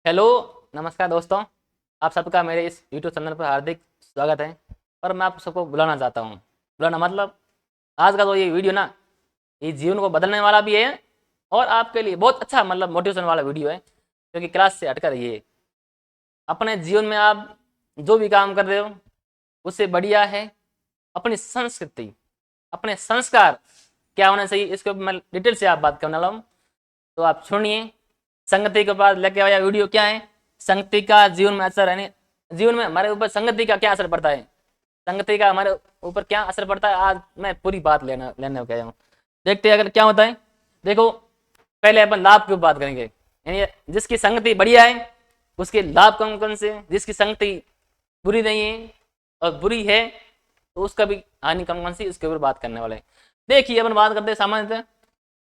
Hello, नमस्कार दोस्तों। आप सबका मेरे इस यूट्यूब चैनल पर हार्दिक स्वागत है। पर मैं आप सबको बुलाना चाहता हूँ। बुलाना मतलब आज का तो ये वीडियो ना, ये जीवन को बदलने वाला भी है और आपके लिए बहुत अच्छा मतलब मोटिवेशन वाला वीडियो है, क्योंकि क्लास से हटकर ये अपने जीवन में आप जो भी काम कर रहे हो उससे बढ़िया है अपनी संस्कृति, अपने संस्कार क्या होना चाहिए, इसके ऊपर मैं डिटेल से आप बात करने वाला हूँ। तो आप सुनिए। संगति के बाद लेके आया वीडियो क्या है, संगति का जीवन में असर है, जीवन में हमारे ऊपर संगति का क्या असर पड़ता है, संगति का हमारे ऊपर क्या असर पड़ता है, आज मैं पूरी बात लेने लेने गया हूँ। देखते हैं अगर क्या होता है। देखो, पहले अपन लाभ की बात करेंगे, यानी जिसकी संगति बढ़िया है उसके लाभ कौन कौन से, जिसकी संगति बुरी नहीं है और बुरी है तो उसका भी हानि कौन कौन सी, इसके ऊपर बात करने वाले हैं। देखिए अपन बात करते हैं सामान्यतः,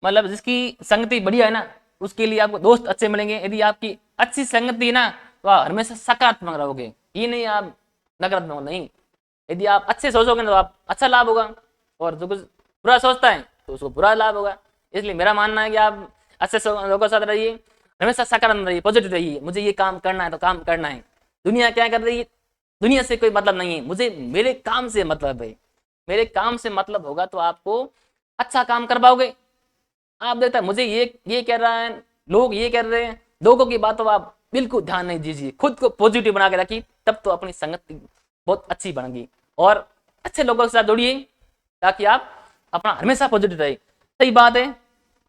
मतलब जिसकी संगति बढ़िया है ना उसके लिए आपको दोस्त अच्छे मिलेंगे। यदि आपकी अच्छी संगति ना तो आप हमेशा सकारात्मक रहोगे, ये नहीं आप नकारात्मक नहीं। यदि आप अच्छे सोचोगे तो आप अच्छा लाभ होगा, और जो कुछ बुरा सोचता है तो उसको बुरा लाभ होगा। इसलिए मेरा मानना है कि आप अच्छे लोगों के साथ रहिए, हमेशा सकारात्मक रहिए, पॉजिटिव रहिए। मुझे ये काम करना है तो काम करना है, दुनिया क्या कर रही है, दुनिया से कोई मतलब नहीं है, मुझे मेरे काम से मतलब है। मेरे काम से मतलब होगा तो आपको अच्छा काम कर पाओगे। आप देखता है मुझे ये कह रहा है, लोग ये कर रहे हैं, लोगों की बातों आप बिल्कुल ध्यान नहीं दीजिए, खुद को पॉजिटिव बना के रखिए, तब तो अपनी संगति बहुत अच्छी बनेगी। और अच्छे लोगों के साथ जुड़िए ताकि आप अपना हमेशा पॉजिटिव रहे। सही बात है,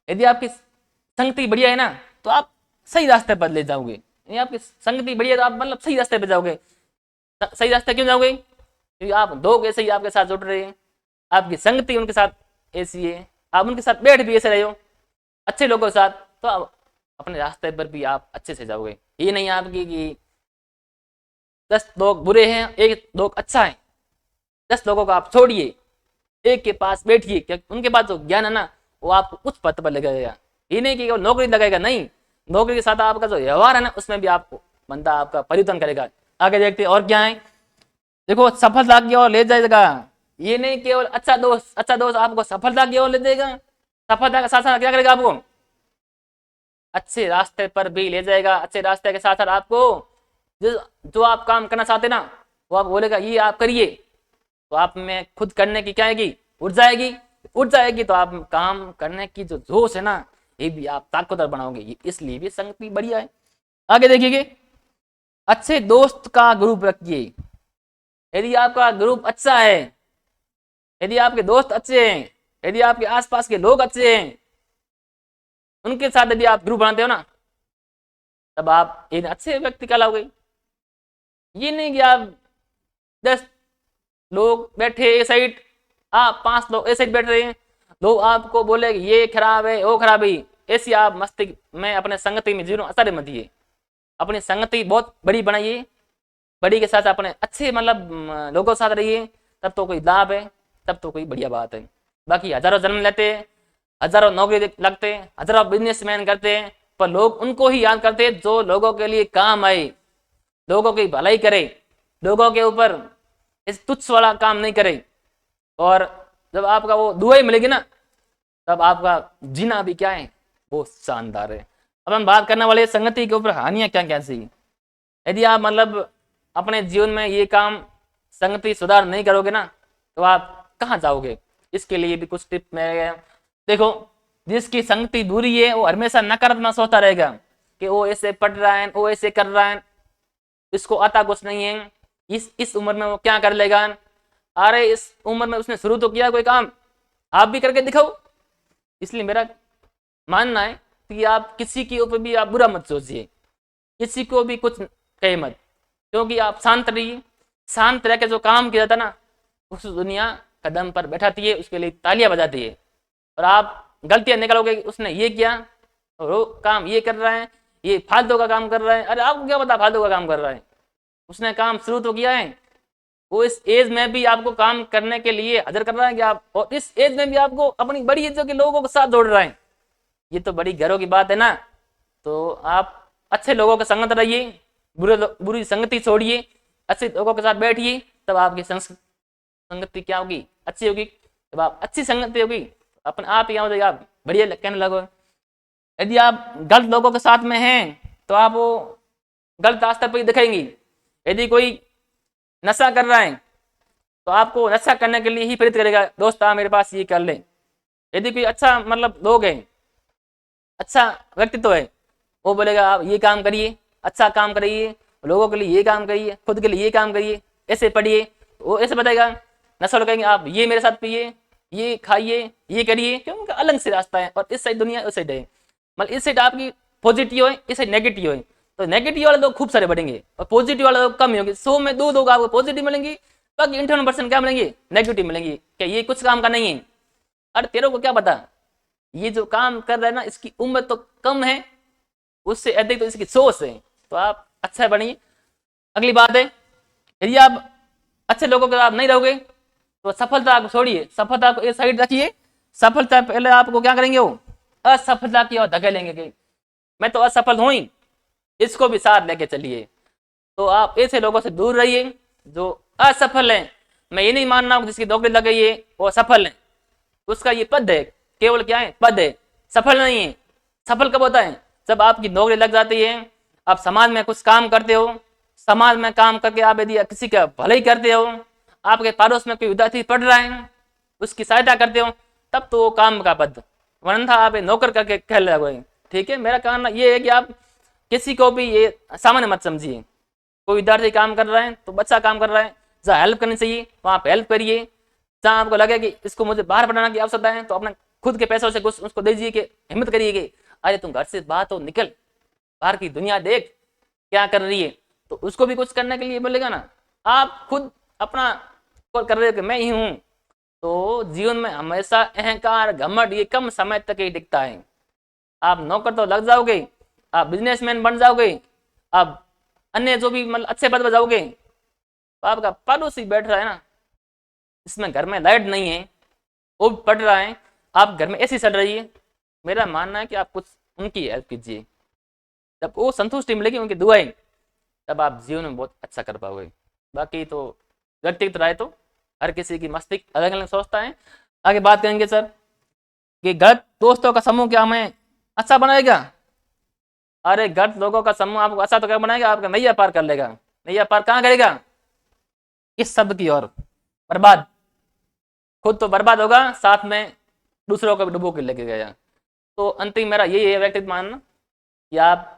यदि आपकी संगति बढ़िया है ना तो आप सही रास्ते पर ले जाओगे, यानी आपकी संगति बढ़िया है तो आप मतलब सही रास्ते पर जाओगे। सही रास्ते क्यों जाओगे, क्योंकि आप लोग ऐसे ही आपके साथ जुड़ रहे हैं, आपकी संगति उनके साथ ऐसी है, आप उनके साथ बैठ भी ऐसे रहे हो अच्छे लोगों के साथ, तो आप अपने रास्ते पर भी आप अच्छे से जाओगे। ये नहीं आपकी कि 10 लोग बुरे हैं एक लोग अच्छा है, 10 लोगों को आप छोड़िए, एक के पास बैठिए, क्योंकि उनके पास जो ज्ञान है ना वो आपको उच्च पद पर लगाएगा। ये नहीं कि वो नौकरी लगाएगा, नहीं, नौकरी के साथ आपका जो व्यवहार है ना उसमें भी आपको बंदा आपका परिवर्तन करेगा। आगे देखते हैं और क्या है। देखो, सफलता की ओर ले जाएगा, ये नहीं केवल अच्छा दोस्त आपको सफलता की ओर ले जाएगा, सफलता के साथ साथ क्या करेगा, आपको अच्छे रास्ते पर भी ले जाएगा। अच्छे रास्ते के साथ साथ आपको जो आप काम करना चाहते ना वो आप बोलेगा ये आप करिए, तो आप में खुद करने की क्या आएगी, ऊर्जा आएगी। ऊर्जा आएगी तो आप काम करने की जो जोश है ना ये भी आप ताकतवर बनाओगे। इसलिए भी संगति बढ़िया है। आगे देखिए, अच्छे दोस्त का ग्रुप रखिए। यदि आपका ग्रुप अच्छा है, यदि आपके दोस्त अच्छे हैं, यदि आपके आसपास के लोग अच्छे हैं, उनके साथ यदि आप ग्रुप बनाते हो ना तब आप एक अच्छे व्यक्ति कहलाओगे। ये नहीं कि आप 10 लोग बैठे एक साइड, आप 5 लोग एक साइड बैठ रहे हैं, लोग आपको बोले कि ये खराब है वो खराब है, ऐसी आप मस्ती में अपने संगति में जीवन असर मत दिए। अपनी संगति बहुत बड़ी बनाइए, बड़ी के साथ अपने अच्छे मतलब लोगों के साथ रहिए, तब तो कोई लाभ है, तब तो कोई बढ़िया बात है। बाकी हजारों जन्म लेते हैं, हजारों नौकरी लगते हैं, हजारों बिजनेसमैन करते हैं, पर लोग उनको ही याद करते हैं जो लोगों के लिए काम आए, लोगों की भलाई करे, लोगों के ऊपर इस तुच्छ वाला काम नहीं करे। और जब आपका वो दुआई मिलेगी ना तब आपका जीना भी क्या है, वो शानदार है। अब हम बात करने वाले संगति के ऊपर हानियां क्या क्या सी। यदि आप मतलब अपने जीवन में ये काम संगति सुधार नहीं करोगे ना तो आप कहाँ जाओगे, इसके लिए भी कुछ टिप मैं देखो। जिसकी संगति बुरी है वो हमेशा नकारात्मक सोचता रहेगा कि वो ऐसे पढ़ रहा है, वो ऐसे कर रहा है, इसको आता कुछ नहीं है, इस उम्र में वो क्या कर लेगा। अरे इस उम्र में उसने शुरू तो किया कोई काम, आप भी करके दिखाओ। इसलिए मेरा मानना है कि आप किसी के ऊपर भी आप बुरा मत सोचिए, किसी को भी कुछ कहे मत, क्योंकि आप शांत रहिए। शांत रह के जो काम किया जाता ना उस दुनिया कदम पर बैठाती है, उसके लिए तालियां बजाती है। और आप गलतियां निकालोगे कि उसने ये किया और वो काम ये कर रहा है, ये फालतू का काम कर रहा है, अरे आपको क्या पता फालतू का काम कर रहा है, उसने काम शुरू तो किया है। वो इस एज में भी आपको काम करने के लिए हाजिर कर रहा है कि आप, और इस एज में भी आपको अपनी बड़ी एज के लोगों के साथ जोड़ रहा है, ये तो बड़ी गर्व की बात है ना। तो आप अच्छे लोगों के संगत रहिए, बुरी संगति छोड़िए, अच्छे लोगों के साथ बैठिए, तब आपकी संगति क्या होगी, अच्छी होगी। जब आप अच्छी संगति होगी अपने आप ही हो आप बढ़िया कहने लगो। यदि आप गलत लोगों के साथ में हैं तो आप वो गलत रास्ते पर दिखेंगी। यदि कोई नशा कर रहा है तो आपको नशा करने के लिए ही प्रेरित करेगा, दोस्त आ मेरे पास ये कर ले। यदि कोई अच्छा मतलब लोग है, अच्छा व्यक्तित्व है, वो बोलेगा आप ये काम करिए, अच्छा काम करिए, लोगों के लिए ये काम करिए, खुद के लिए ये काम करिए, ऐसे पढ़िए, तो वो ऐसे बताएगा। नशा कहेंगे आप ये मेरे साथ पिए, ये खाइए, ये करिए, क्यों? उनका अलग से रास्ता है, और इस साइड दुनिया, उस साइड है। मतलब इस साइड आपकी पॉजिटिव है, इस साइड नेगेटिव है, तो नेगेटिव वाले लोग खूब सारे बढ़ेंगे और पॉजिटिव वाले लोग कम ही होंगे। 100 में 2 लोग आपको पॉजिटिव मिलेंगे, बाकी 58% क्या मिलेंगे? नेगेटिव मिलेंगे। क्या ये कुछ काम का नहीं है? अरे तेरे को क्या पता, ये जो काम कर रहा है ना, इसकी उम्र तो कम है, उससे अधिक तो इसकी सोच है। तो आप अच्छा बनिए। अगली बात है, यदि आप अच्छे लोगों के साथ नहीं रहोगे तो सफलता को छोड़िए, सफलता को एक साइड रखिए। सफलता पहले आपको क्या करेंगे? वो असफलता की ओर धकेलेंगे कि मैं तो असफल हूं ही, इसको भी साथ लेके चलिए। तो आप ऐसे लोगों से दूर रहिए जो असफल है। मैं ये नहीं मानना जिसकी नौकरी लग गई है वो सफल है, उसका ये पद है, केवल क्या है? पद है, सफल नहीं है। सफल कब होता है? जब आपकी नौकरी लग जाती है, आप समाज में कुछ काम करते हो, समाज में काम करके आप यदि किसी का भलाई करते हो, आपके पड़ोस में कोई विद्यार्थी पढ़ रहा है, उसकी सहायता करते हो, तब तो वो काम का पद। वरना आप नौकर करके खेल रहे हो। ठीक है, मेरा कहना ये है कि आप किसी को भी ये सामान्य मत समझिए। कोई विद्यार्थी काम कर रहा है तो बच्चा काम कर रहा है, जहाँ हेल्प करनी चाहिए वहाँ पे हेल्प करिए। जहाँ आपको लगे कि इसको मुझे बाहर पढ़ाने की आवश्यकता है तो अपने खुद के पैसों से कुछ उसको दीजिए, कि हिम्मत करिए कि अरे तुम घर से बात हो, निकल बाहर की दुनिया देख क्या कर रही है, तो उसको भी कुछ करने के लिए बोलेगा ना। आप खुद अपना कर रहे हो कि मैं ही हूँ, तो जीवन में हमेशा अहंकार घमंड ये कम समय तक ही दिखता है। आप नौकर तो लग जाओगे, आप बिजनेसमैन बन जाओगे, आप अन्य जो भी मतलब अच्छे पद पर जाओगे, तो आपका पड़ोसी बैठ रहा है ना, इसमें घर में लाइट नहीं है, वो पढ़ रहा है, आप घर में ऐसी सड़ रही है, मेरा मानना है कि आप कुछ उनकी हेल्प कीजिए। जब वो संतुष्टि मिलेगी, उनकी दुआएं, तब आप जीवन में बहुत अच्छा कर पाओगे। बाकी तो व्यक्तिगत राय तो हर किसी की मस्तिष्क अलग अलग सोचता है। आगे बात करेंगे सर कि गलत दोस्तों का समूह क्या हमें अच्छा बनाएगा? अरे गलत लोगों का समूह आपको अच्छा तो क्या बनाएगा? आपका नैया पार कर लेगा। नैया पार कहाँ करेगा? इस शब्द की ओर, बर्बाद। खुद तो बर्बाद होगा, साथ में दूसरों को भी डुबो के लेके गया। तो अंतिम मेरा यही है व्यक्तिगत मानना कि आप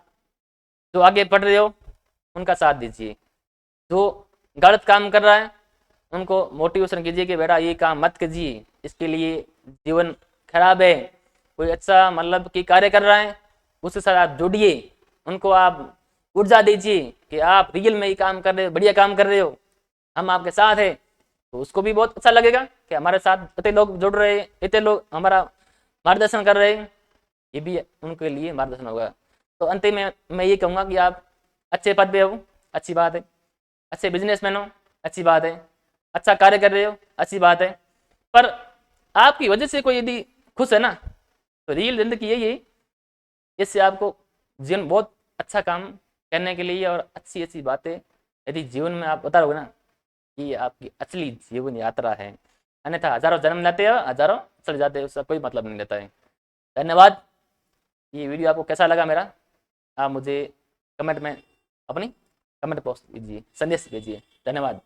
जो आगे पढ़ रहे हो उनका साथ दीजिए, जो गलत काम कर रहा है उनको मोटिवेशन कीजिए कि बेटा ये काम मत कीजिए, इसके लिए जीवन खराब है। कोई अच्छा मतलब कि कार्य कर रहा है उसके साथ आप जुड़िए, उनको आप ऊर्जा दीजिए कि आप रियल में ये काम कर रहे हो, बढ़िया काम कर रहे हो, हम आपके साथ हैं। तो उसको भी बहुत अच्छा लगेगा कि हमारे साथ इतने लोग जुड़ रहे हैं, इतने लोग हमारा मार्गदर्शन कर रहे हैं, ये भी उनके लिए मार्गदर्शन होगा। तो अंतिम में मैं ये कहूँगा कि आप अच्छे पद पे हो, अच्छी बात है, अच्छे बिजनेसमैन हो, अच्छी बात है, अच्छा कार्य कर रहे हो, अच्छी बात है, पर आपकी वजह से कोई यदि खुश है ना, तो रियल जिंदगी यही है। इससे आपको जीवन बहुत अच्छा काम करने के लिए और अच्छी अच्छी बातें यदि जीवन में आप बता रहोगे ना, ये आपकी असली जीवन यात्रा है। अन्यथा हजारों जन्म लेते हो, हजारों चले जाते हो, उसका कोई मतलब नहीं रहता है। धन्यवाद। ये वीडियो आपको कैसा लगा मेरा, आप मुझे कमेंट में अपनी कमेंट पोस्ट कीजिए, संदेश भेजिए। धन्यवाद।